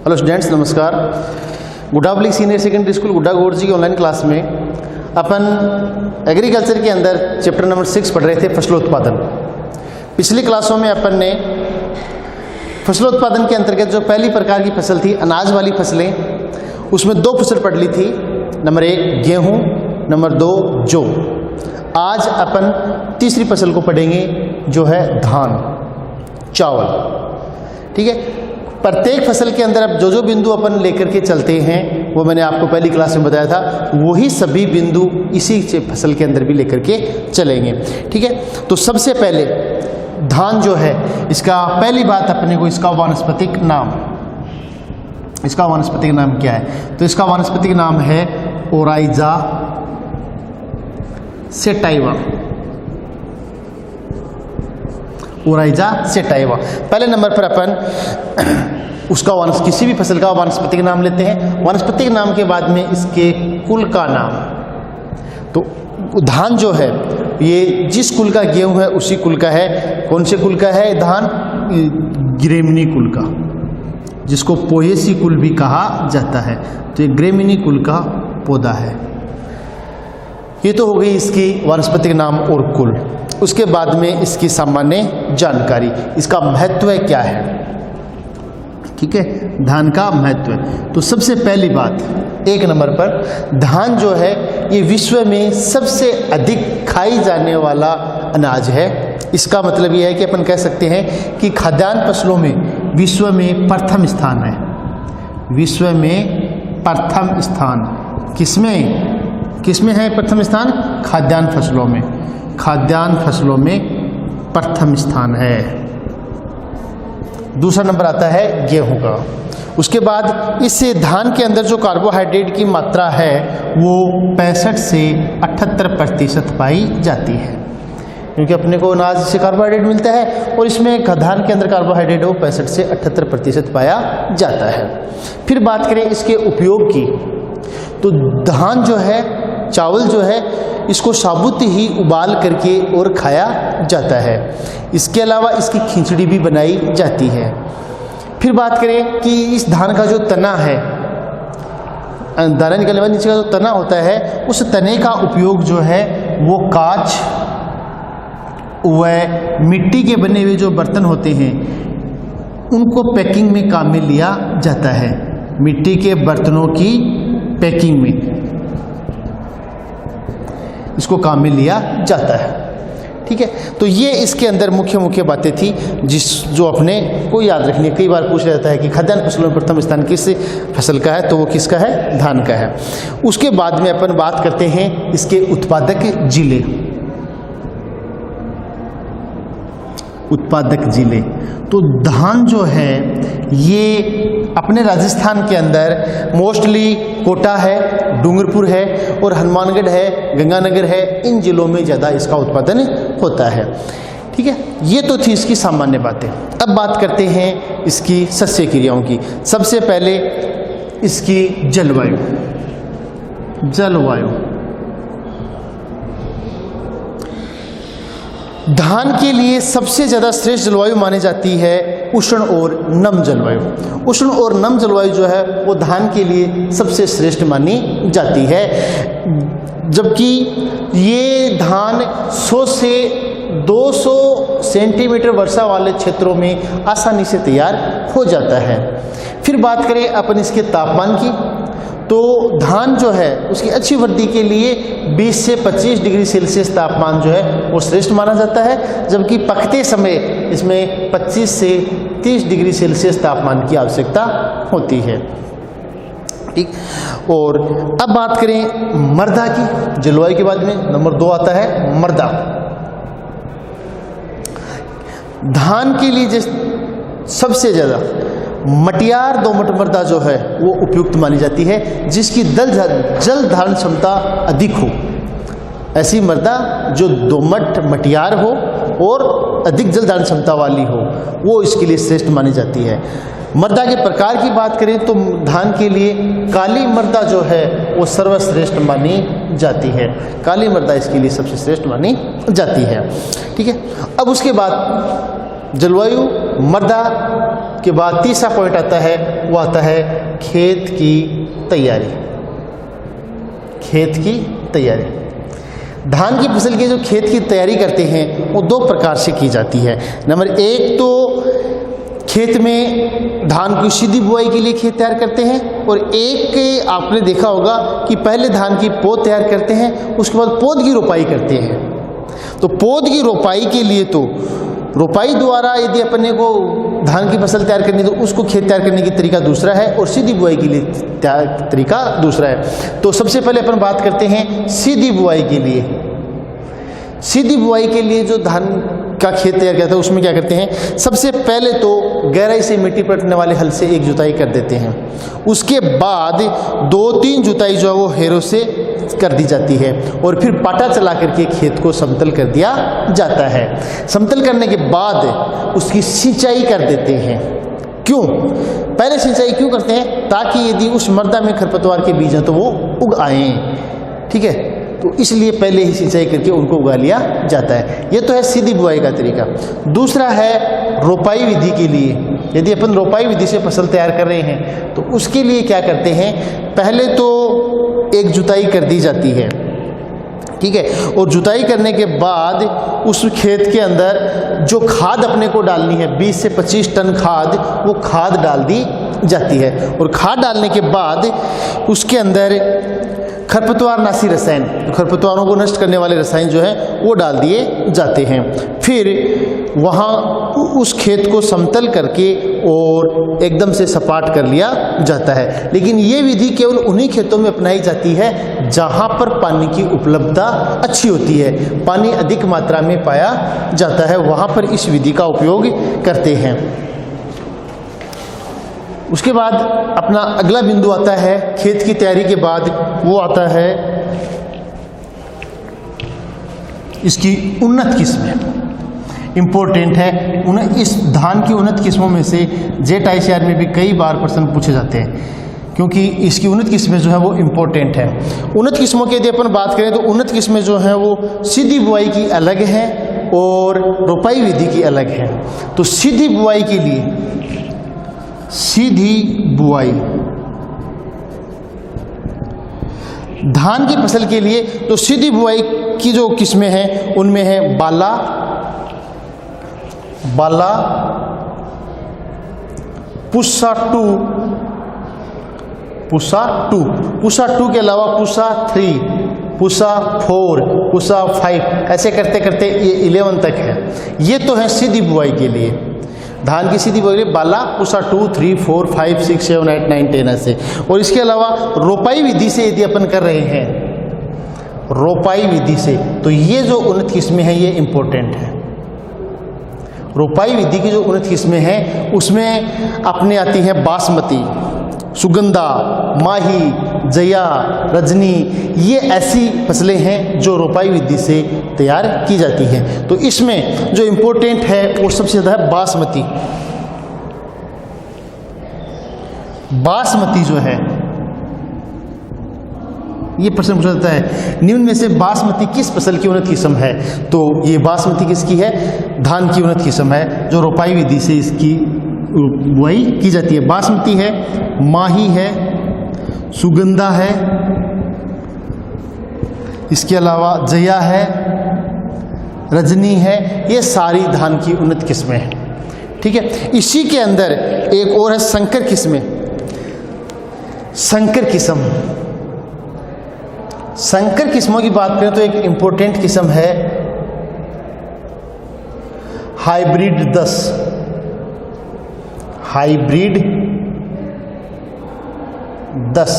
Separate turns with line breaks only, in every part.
Hello students, नमस्कार। गुड्डा public senior secondary school गुड्डा गोरजी की ऑनलाइन क्लास में अपन एग्रीकल्चर के अंदर चैप्टर नंबर 6 पढ़ रहे थे, फसलोत्पादन। पिछली क्लासों में अपन ने फसलोत्पादन के अंतर्गत जो पहली प्रकार की फसल थी अनाज वाली फसलें, उसमें 2 फसल पढ़ ली थी। नंबर 1 गेहूँ, नंबर 2 जौ। आज अपन तीसरी फसल को पढ़ेंगे जो है धान, चावल। ठीक है, प्रत्येक फसल के अंदर अब जो बिंदु अपन लेकर के चलते हैं वो मैंने आपको पहली क्लास में बताया था, वही सभी बिंदु इसी फसल के अंदर भी लेकर के चलेंगे। ठीक है, तो सबसे पहले धान जो है, इसका पहली बात अपने को इसका वानस्पतिक नाम क्या है? तो इसका वानस्पतिक नाम है ओराइजा सेटाइवा। Oryza sativa. पहले नंबर पर अपन उसका किसी भी फसल का वानस्पतिक नाम लेते हैं। वानस्पतिक नाम के बाद में इसके कुल का नाम। तो धान जो है ये जिस कुल का गेहूं है उसी कुल का है। कौन से कुल का है धान? ग्रेमिनी कुल का, जिसको पोएसी कुल भी कहा जाता है। तो ये ग्रेमिनी कुल का पौधा है। ये तो हो गई इसकी वानस्पतिक नाम और कुल। उसके बाद में इसकी सामान्य जानकारी, इसका महत्व क्या है। ठीक है, धान का महत्व। तो सबसे पहली बात 1 नंबर पर, धान जो है ये विश्व में सबसे अधिक खाई जाने वाला अनाज है। इसका मतलब ये है कि अपन कह सकते हैं कि खाद्यान्न फसलों में विश्व में प्रथम स्थान है। विश्व में प्रथम स्थान किसमें है प्रथम स्थान? खाद्यान्न फसलों में। खाद्यान्न फसलों में प्रथम स्थान है। दूसरा नंबर आता है गेहूं का। उसके बाद इस धान के अंदर जो कार्बोहाइड्रेट की मात्रा है वो 65 से 78% पाई जाती है, क्योंकि अपने को अनाज से कार्बोहाइड्रेट मिलता है और इसमें धान के अंदर कार्बोहाइड्रेट वो 65 से 78% पाया जाता है। फिर बात करें इसके उपयोग की, तो धान जो है, चावल जो है, इसको साबुत ही उबाल करके और खाया जाता है। इसके अलावा इसकी खिचड़ी भी बनाई जाती है। फिर बात करें कि इस धान का जो तना है, दाना निकलने वाले नीचे का जो तना होता है, उस तने का उपयोग जो है वो कांच व मिट्टी के बने हुए जो बर्तन होते हैं उनको पैकिंग में काम में लिया जाता है। मिट्टी के बर्तनों की पैकिंग में इसको काम में लिया जाता है। ठीक है, तो ये इसके अंदर मुख्य बातें थी जो अपने को याद रखनी है। कई बार पूछा जाता है कि खाद्यान्न फसलों में प्रथम स्थान किस फसल का है, तो वो किसका है? धान का है। उसके बाद में अपन बात करते हैं इसके उत्पादक जिले। तो धान जो है ये अपने राजस्थान के अंदर मोस्टली कोटा है, डूंगरपुर है और हनुमानगढ़ है, गंगानगर है। इन जिलों में ज़्यादा इसका उत्पादन होता है। ठीक है, ये तो थी इसकी सामान्य बातें। अब बात करते हैं इसकी सस्य क्रियाओं की। सबसे पहले इसकी जलवायु। धान के लिए सबसे ज़्यादा श्रेष्ठ जलवायु मानी जाती है उष्ण और नम जलवायु। उष्ण और नम जलवायु जो है वो धान के लिए सबसे श्रेष्ठ मानी जाती है, जबकि ये धान 100 से 200 सेंटीमीटर वर्षा वाले क्षेत्रों में आसानी से तैयार हो जाता है। फिर बात करें अपन इसके तापमान की, तो धान जो है उसकी अच्छी वृद्धि के लिए 20 से 25 डिग्री सेल्सियस तापमान जो है वो श्रेष्ठ माना जाता है, जबकि पकते समय इसमें 25 से 30 डिग्री सेल्सियस तापमान की आवश्यकता होती है। ठीक, और अब बात करें मृदा की। जलवायु के बाद में नंबर 2 आता है मृदा। धान के लिए सबसे ज़्यादा मटियार दोमट मृदा जो है वो उपयुक्त मानी जाती है, जिसकी जल धारण क्षमता अधिक हो। ऐसी मृदा जो दोमट मटियार हो और अधिक जल धारण क्षमता वाली हो, वो इसके लिए श्रेष्ठ मानी जाती है। मृदा के प्रकार की बात करें तो धान के लिए काली मृदा जो है वो सर्वश्रेष्ठ मानी जाती है। काली मृदा इसके लिए सबसे श्रेष्ठ मानी जाती है। ठीक है, अब उसके बाद जलवायु, मृदा के बाद तीसरा पॉइंट आता है, वो आता है खेत की तैयारी। खेत की तैयारी, धान की फसल की जो खेत की तैयारी करते हैं वो दो प्रकार से की जाती है। नंबर एक तो खेत में धान की सीधी बुआई के लिए खेत तैयार करते हैं, और एक आपने देखा होगा कि पहले धान की पौध तैयार करते हैं, उसके बाद पौध की रोपाई करते हैं। तो पौध की रोपाई के लिए तो रोपाई द्वारा यदि अपने को धान की फसल तैयार करनी तो उसको खेत तैयार करने की तरीका दूसरा है, और सीधी बुआई के लिए तरीका दूसरा है। तो सबसे पहले अपन बात करते हैं सीधी बुआई के लिए। सीधी बुआई के लिए जो धान का खेत तैयार करता है उसमें क्या करते हैं, सबसे पहले तो गहराई से मिट्टी पटने वाले हल से एक जुताई कर देते हैं। उसके बाद 2-3 जुताई जो है वो हेरों से कर दी जाती है, और फिर पाटा चला करके खेत को समतल कर दिया जाता है। समतल करने के बाद उसकी सिंचाई कर देते हैं। क्यों पहले सिंचाई क्यों करते हैं, ताकि यदि उस मृदा में खरपतवार के बीज हैं तो वो उग आए। ठीक है, तो इसलिए पहले ही सिंचाई करके उनको उगा लिया जाता है। ये तो है सीधी बुआई का तरीका। दूसरा है रोपाई विधि के लिए। यदि अपन रोपाई विधि से फसल तैयार कर रहे हैं तो उसके लिए क्या करते हैं, पहले तो एक जुताई कर दी जाती है। ठीक है, और जुताई करने के बाद उस खेत के अंदर जो खाद अपने को डालनी है 20 से 25 टन खाद, वो खाद डाल दी जाती है। और खाद डालने के बाद उसके अंदर खरपतवारनाशी रसायन, खरपतवारों को नष्ट करने वाले रसायन जो हैं वो डाल दिए जाते हैं। फिर वहाँ उस खेत को समतल करके और एकदम से सपाट कर लिया जाता है। लेकिन ये विधि केवल उन्हीं खेतों में अपनाई जाती है जहाँ पर पानी की उपलब्धता अच्छी होती है, पानी अधिक मात्रा में पाया जाता है, वहाँ पर इस विधि का उपयोग करते हैं। उसके बाद अपना अगला बिंदु आता है खेत की तैयारी के बाद, वो आता है इसकी उन्नत किस्में। इम्पोर्टेंट है इस धान की उन्नत किस्मों में से जेट ICR में भी कई बार प्रश्न पूछे जाते हैं, क्योंकि इसकी उन्नत किस्में जो है वो इम्पोर्टेंट है। उन्नत किस्मों की यदि अपन बात करें तो उन्नत किस्में जो हैं वो सीधी बुआई की अलग हैं और रोपाई विधि की अलग है। तो सीधी बुआई के लिए, सीधी बुआई धान की फसल के लिए, तो सीधी बुआई की जो किस्में हैं उनमें है बाला, पुसा टू के अलावा पुसा 3, पुसा 4, पुसा 5, ऐसे करते करते ये 11 तक है। ये तो है सीधी बुआई के लिए, धान की सीधी बुआई बाला, पुसा 2, 3, 4, 5, 6, 7, 8, 9, 10 ऐसे। और इसके अलावा रोपाई विधि से यदि अपन कर रहे हैं, रोपाई विधि से, तो ये जो उन्नत किस्में हैं ये इंपॉर्टेंट है। रोपाई विधि की जो उन्नत किस्में हैं उसमें अपने आती हैं बासमती, सुगंधा, माही, जया, रजनी। ये ऐसी फसलें हैं जो रोपाई विधि से तैयार की जाती हैं। तो इसमें जो इम्पोर्टेंट है वो सबसे ज़्यादा है बासमती। बासमती जो है, ये प्रश्न पूछा जाता है निम्न में से बासमती किस फसल की उन्नत किस्म है। तो ये बासमती किसकी है, धान की उन्नत किस्म है जो रोपाई विधि से इसकी बुआई की जाती है। बासमती है, माही है, सुगंधा है, इसके अलावा जया है, रजनी है। ये सारी धान की उन्नत किस्में हैं। ठीक है, इसी के अंदर एक और है संकर किस्में। संकर किस्म, संकर किस्मों की बात करें तो एक इंपॉर्टेंट किस्म है हाइब्रिड 10। हाइब्रिड 10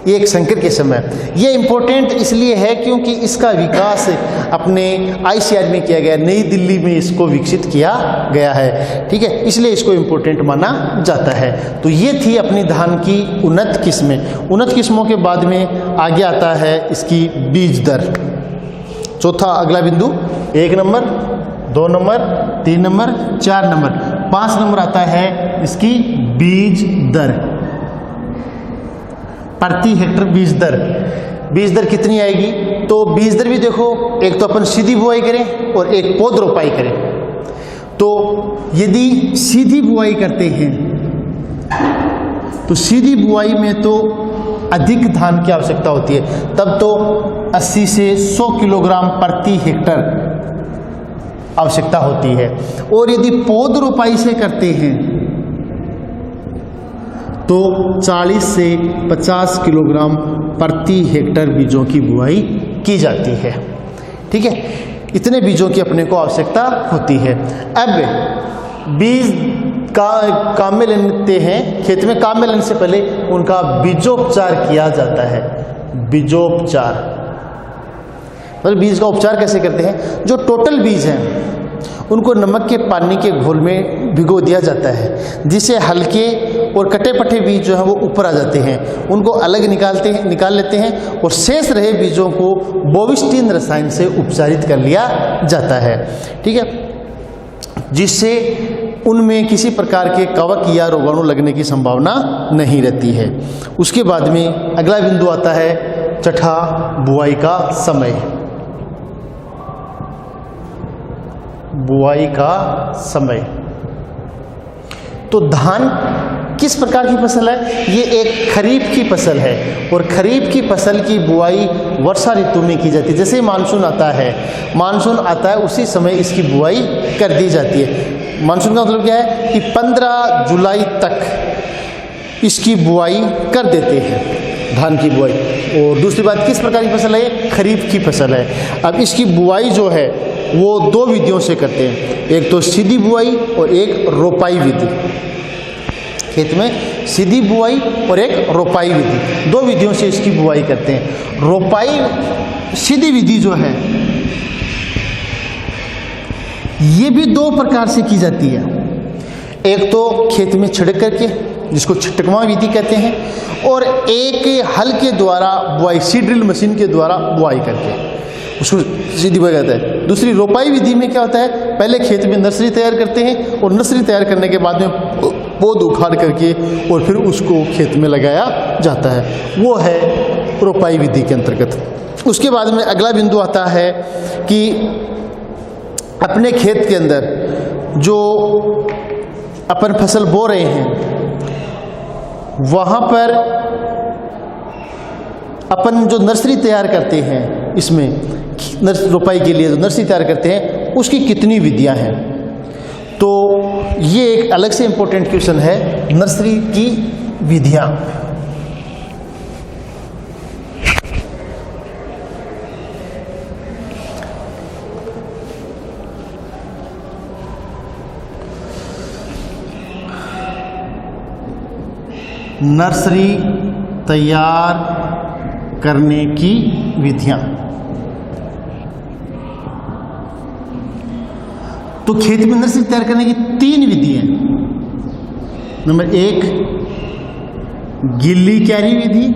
ये एक संकर किस्म है। ये इंपॉर्टेंट इसलिए है क्योंकि इसका विकास अपने ICR में किया गया, नई दिल्ली में इसको विकसित किया गया है। ठीक है, इसलिए इसको इंपॉर्टेंट माना जाता है। तो ये थी अपनी धान की उन्नत किस्में। उन्नत किस्मों के बाद में आगे आता है इसकी बीज दर। चौथा अगला बिंदु 1 number, 2 number, 3 number, 4 number, 5 number आता है इसकी बीज दर। प्रति हेक्टर बीज दर, बीज दर कितनी आएगी। तो बीज दर भी देखो, एक तो अपन सीधी बुआई करें और एक पौध रोपाई करें। तो यदि सीधी बुआई करते हैं तो सीधी बुआई में तो अधिक धान की आवश्यकता होती है, तब तो 80 से 100 किलोग्राम प्रति हेक्टर आवश्यकता होती है। और यदि पौध रोपाई से करते हैं तो 40 से 50 किलोग्राम प्रति हेक्टर बीजों की बुआई की जाती है। ठीक है, इतने बीजों की अपने को आवश्यकता होती है। अब बीज का काम में लेते हैं, खेत में काम में लेने से पहले उनका बीजोपचार किया जाता है। बीजोपचार मतलब बीज का उपचार कैसे करते हैं? जो टोटल बीज हैं उनको नमक के पानी के घोल में भिगो दिया जाता है, जिससे हल्के और कटे पटे बीज जो हैं वो ऊपर आ जाते हैं। उनको अलग निकाल लेते हैं और शेष रहे बीजों को बोविस्टिन रसायन से उपचारित कर लिया जाता है। ठीक है, जिससे उनमें किसी प्रकार के कवक या रोगाणु लगने की संभावना नहीं रहती है। उसके बाद में अगला बिंदु आता है छठा, बुआई का समय। बुआई का समय। तो धान किस प्रकार की फसल है? ये एक खरीफ की फसल है और खरीफ की फसल की बुआई वर्षा ऋतु में की जाती है। जैसे मानसून आता है उसी समय इसकी बुआई कर दी जाती है। मानसून का मतलब क्या है कि 15 जुलाई तक इसकी बुआई कर देते हैं, धान की बुआई। और दूसरी बात, किस प्रकार की फसल है? खरीफ की फसल है। अब इसकी बुआई जो है वो दो विधियों से करते हैं, एक तो सीधी बुआई और एक रोपाई विधि। खेत में सीधी बुआई और एक रोपाई विधि, दो विधियों से इसकी बुआई करते हैं। रोपाई सीधी विधि जो है ये भी दो प्रकार से की जाती है। एक तो खेत में छिड़क करके, जिसको छिटकवा विधि कहते हैं, और एक हल के द्वारा बुआई, सीड ड्रिल मशीन के द्वारा बुआई करके उसको सीधी बुआई कहता है। दूसरी रोपाई विधि में क्या होता है? पहले खेत में नर्सरी तैयार करते हैं और नर्सरी तैयार करने के बाद में पौध उखाड़ करके और फिर उसको खेत में लगाया जाता है, वो है रोपाई विधि के अंतर्गत। उसके बाद में अगला बिंदु आता है कि अपने खेत के अंदर जो अपन फसल बो रहे हैं वहाँ पर अपन जो नर्सरी तैयार करते हैं, इसमें रोपाई के लिए जो नर्सरी तैयार करते हैं उसकी कितनी विधियां हैं? तो ये एक अलग से इम्पोर्टेंट क्वेश्चन है, नर्सरी की विधियां। नर्सरी तैयार करने की विधियां। तो खेत में नर्सरी तैयार करने की 3 विधि हैं। नंबर 1 गिल्ली क्यारी विधि,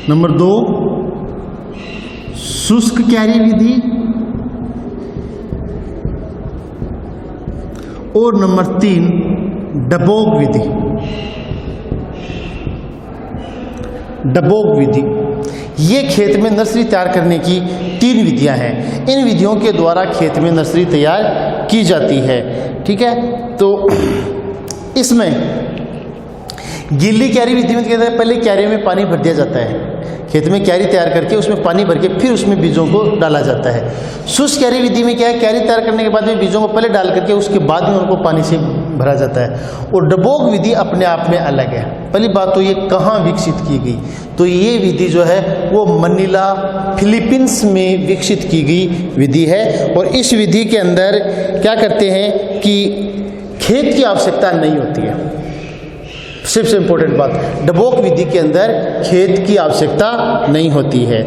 नंबर 2 शुष्क क्यारी विधि, और नंबर 3 डबोग विधि। डबोग विधि, ये खेत में नर्सरी तैयार करने की 3 विधियां हैं। इन विधियों के द्वारा खेत में नर्सरी तैयार की जाती है। ठीक है, तो इसमें गिल्ली क्यारी विधि में क्या होता है? पहले क्यारी में पानी भर दिया जाता है, खेत में क्यारी तैयार करके उसमें पानी भर के फिर उसमें बीजों को डाला जाता है। शुष्क क्यारी विधि में क्या है? क्यारी तैयार करने के बाद में बीजों को पहले डाल करके उसके बाद में उनको पानी से भरा जाता है। और डबोग विधि अपने आप में अलग है। पहली बात तो ये कहाँ विकसित की गई? तो ये विधि जो है वो मनीला फिलीपींस में विकसित की गई विधि है। और इस विधि के अंदर क्या करते हैं कि खेत की आवश्यकता नहीं होती है। सबसे इम्पोर्टेंट बात, डबोक विधि के अंदर खेत की आवश्यकता नहीं होती है।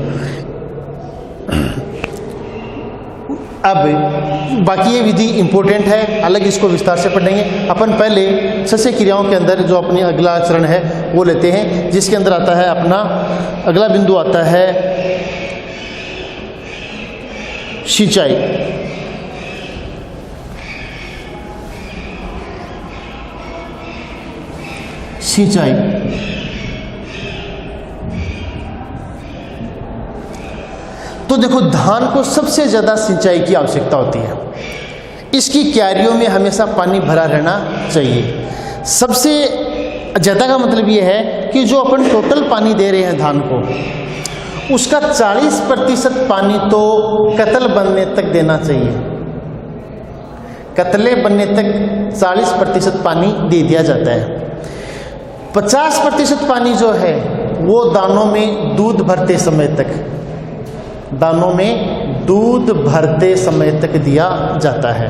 अब बाकी ये विधि इम्पोर्टेंट है, अलग इसको विस्तार से पढ़ेंगे। अपन पहले सस्य क्रियाओं के अंदर जो अपनी अगला चरण है वो लेते हैं, जिसके अंदर आता है अपना अगला बिंदु आता है सिंचाई। सिंचाई तो तो देखो धान को सबसे ज़्यादा सिंचाई की आवश्यकता होती है, इसकी क्यारियों में हमेशा पानी भरा रहना चाहिए। सबसे ज़्यादा का मतलब ये है कि जो अपन टोटल पानी दे रहे हैं धान को, उसका 40% पानी तो कतल बनने तक देना चाहिए। कतले बनने तक 40% पानी दे दिया जाता है। 50% पानी जो है वो दानों में दूध भरते समय तक, दानों में दूध भरते समय तक दिया जाता है,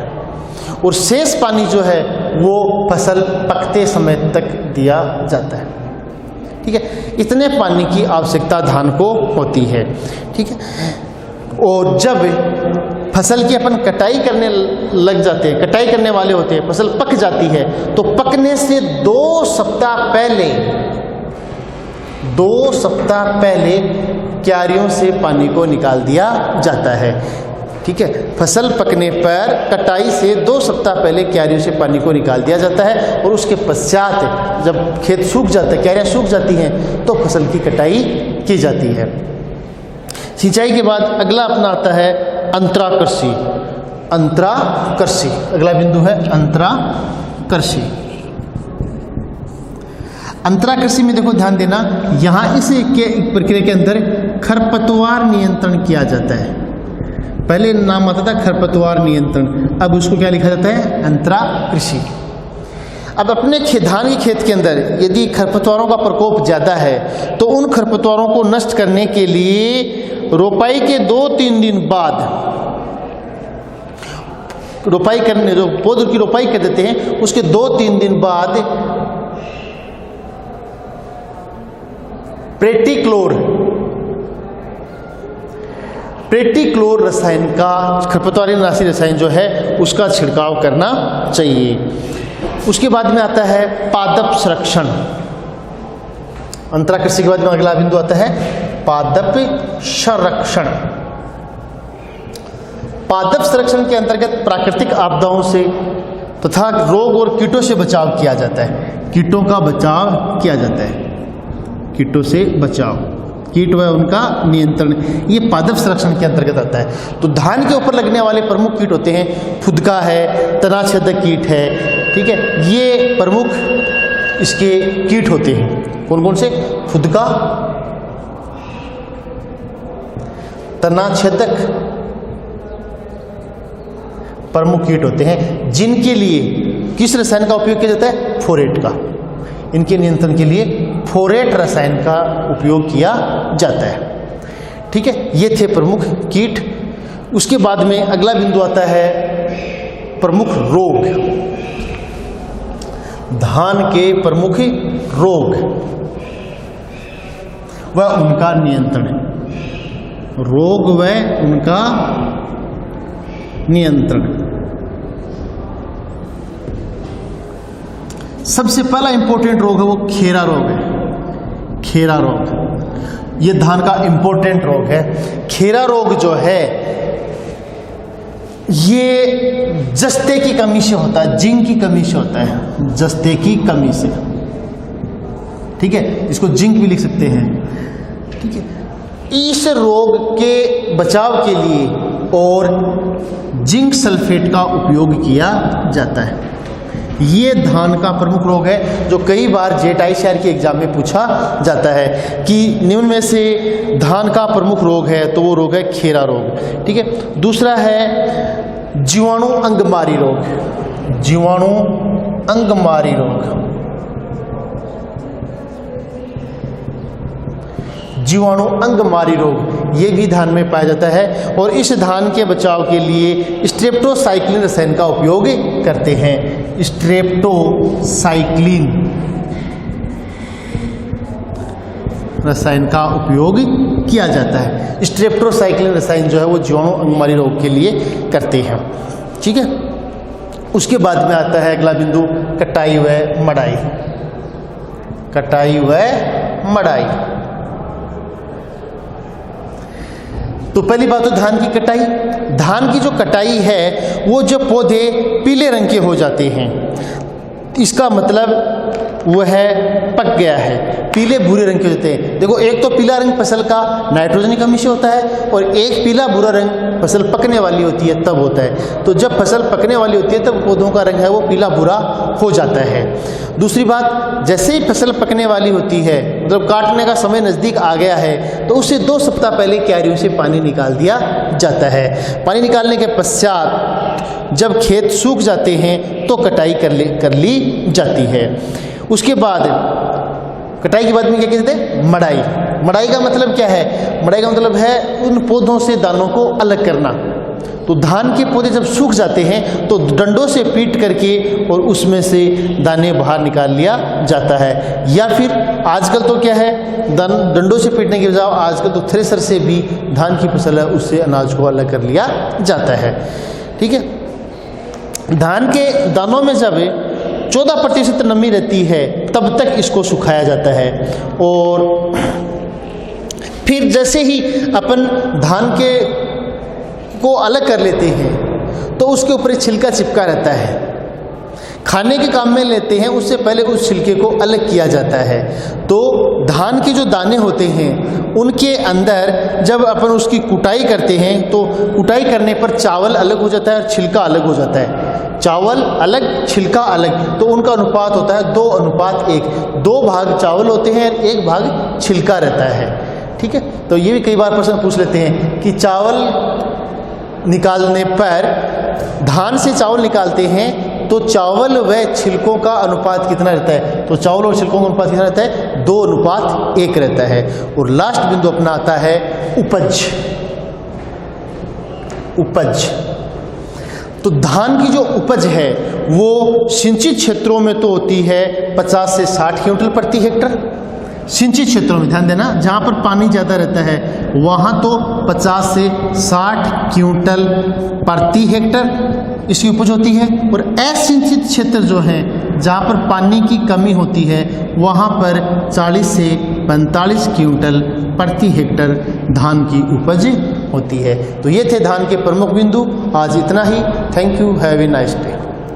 और शेष पानी जो है वो फसल पकते समय तक दिया जाता है। ठीक है, इतने पानी की आवश्यकता धान को होती है। ठीक है, और जब फसल की अपन कटाई करने लग जाते हैं, कटाई करने वाले होते हैं, फसल पक जाती है, तो पकने से 2 सप्ताह पहले, 2 सप्ताह पहले क्यारियों से पानी को निकाल दिया जाता है। ठीक है, फसल पकने पर कटाई से 2 सप्ताह पहले क्यारियों से पानी को निकाल दिया जाता है, और उसके पश्चात जब खेत सूख जाता है, क्यारियाँ सूख जाती हैं, तो फसल की कटाई की जाती है। सिंचाई के बाद अगला अपना आता है अंतराकृषि। अंतराकृषि अगला बिंदु है अंतराकृषि। अंतराकृषि में देखो ध्यान देना, यहाँ इस प्रक्रिया के अंदर खरपतवार नियंत्रण किया जाता है। पहले नाम आता था खरपतवार नियंत्रण, अब उसको क्या लिखा जाता है? अंतराकृषि। अब अपने धान के खेत के अंदर यदि खरपतवारों का प्रकोप ज़्यादा है, तो उन खरपतवारों को नष्ट करने के लिए रोपाई के 2-3 दिन बाद, रोपाई करने, जो पौधों की रोपाई कर देते हैं, उसके 2-3 दिन बाद प्रेटिक्लोर रसायन का, खरपतवारी नाशी रसायन जो है उसका छिड़काव करना चाहिए। उसके बाद में आता है पादप संरक्षण। अंतराकृषि के बाद में अगला बिंदु आता है पादप संरक्षण। पादप संरक्षण के अंतर्गत प्राकृतिक आपदाओं से तथा रोग और कीटों से बचाव किया जाता है। कीटों का बचाव किया जाता है, कीटों से बचाव, कीट व उनका नियंत्रण, ये पादप संरक्षण के अंतर्गत आता है। तो धान के ऊपर लगने वाले प्रमुख कीट होते हैं, फुदका है, तनाछेदक कीट है। ठीक है, ये प्रमुख इसके कीट होते हैं। कौन कौन से? फुदका, तनाछेदक प्रमुख कीट होते हैं, जिनके लिए किस रसायन का उपयोग किया जाता है? फोरेट का। इनके नियंत्रण के लिए फोरेट रसायन का उपयोग किया जाता है। ठीक है, ये थे प्रमुख कीट। उसके बाद में अगला बिंदु आता है प्रमुख रोग। धान के प्रमुख रोग व उनका नियंत्रण, रोग व उनका नियंत्रण। सबसे पहला इंपॉर्टेंट रोग है वो खेरा रोग है। खेरा रोग ये धान का इंपॉर्टेंट रोग है। खेरा रोग जो है ये जस्ते की कमी से होता है, जिंक की कमी से होता है, जस्ते की कमी से। ठीक है, इसको जिंक भी लिख सकते हैं। ठीक है, इस रोग के बचाव के लिए और जिंक सल्फेट का उपयोग किया जाता है। ये धान का प्रमुख रोग है, जो कई बार जेट ICAR के एग्जाम में पूछा जाता है कि निम्न में से धान का प्रमुख रोग है, तो वो रोग है खेरा रोग। ठीक है, दूसरा है जीवाणु अंगमारी रोग। जीवाणु अंगमारी रोग, जीवाणु अंगमारी रोग ये भी धान में पाया जाता है, और इस धान के बचाव के लिए स्ट्रेप्टोसाइक्लिन रसायन का उपयोग करते हैं। स्ट्रेप्टोसाइक्लिन रसायन का उपयोग किया जाता है। स्ट्रेप्टोसाइक्लिन रसायन जो है वो जीवाणु अंगमारी रोग के लिए करते हैं। ठीक है, उसके बाद में आता है अगला बिंदु कटाई व मड़ाई। कटाई व मड़ाई, तो पहली बात तो धान की कटाई। धान की जो कटाई है वो जब पौधे पीले रंग के हो जाते हैं, इसका मतलब वह पक गया है, पीले भूरे रंग के होते हैं। देखो, एक तो पीला रंग फसल का नाइट्रोजन की कमी से होता है और एक पीला भूरा रंग फसल पकने वाली होती है तब होता है। तो जब फसल पकने वाली होती है तब पौधों का रंग है वो पीला भूरा हो जाता है। दूसरी बात, जैसे ही फसल पकने वाली होती है, मतलब काटने का समय नज़दीक आ गया है, तो उससे 2 सप्ताह पहले क्यारियों से पानी निकाल दिया जाता है। पानी निकालने के पश्चात जब खेत सूख जाते हैं तो कटाई कर ली जाती है। उसके बाद कटाई के बाद में क्या कहते हैं? मड़ाई। मड़ाई का मतलब क्या है? मड़ाई का मतलब है उन पौधों से दानों को अलग करना। तो धान के पौधे जब सूख जाते हैं तो डंडों से पीट करके और उसमें से दाने बाहर निकाल लिया जाता है। या फिर आजकल तो क्या है, डंडों से पीटने के बजाय आजकल तो थ्रेसर से भी धान की फसल है उससे अनाज को अलग कर लिया जाता है। ठीक है। धान के दानों में जब 14% नमी रहती है तब तक इसको सुखाया जाता है। और फिर जैसे ही अपन धान को अलग कर लेते हैं तो उसके ऊपर छिलका चिपका रहता है। खाने के काम में लेते हैं उससे पहले उस छिलके को अलग किया जाता है। तो धान के जो दाने होते हैं उनके अंदर जब अपन उसकी कुटाई करते हैं तो कुटाई करने पर चावल अलग हो जाता है और छिलका अलग हो जाता है। चावल अलग, छिलका अलग, तो उनका अनुपात होता है 2:1। 2 भाग चावल होते हैं और 1 भाग छिलका रहता है। ठीक है। तो ये भी कई बार प्रश्न पूछ लेते हैं कि चावल निकालने पर, धान से चावल निकालते हैं तो चावल व छिलकों का अनुपात कितना रहता है? तो चावल और छिलकों का अनुपात कितना रहता है? 2:1 रहता है। और लास्ट बिंदु अपना आता है उपज। उपज तो धान की जो उपज है वो सिंचित क्षेत्रों में तो होती है 50 से 60 क्विंटल प्रति हेक्टर। सिंचित क्षेत्रों में ध्यान देना, जहाँ पर पानी ज़्यादा रहता है वहाँ तो 50 से 60 क्विंटल प्रति हेक्टर इसकी उपज होती है। और असिंचित क्षेत्र जो है जहाँ पर पानी की कमी होती है वहाँ पर 40 से 45 क्विंटल प्रति हेक्टर धान की उपज होती है। तो ये थे धान के प्रमुख बिंदु। आज इतना ही। Thank you. Have a nice day.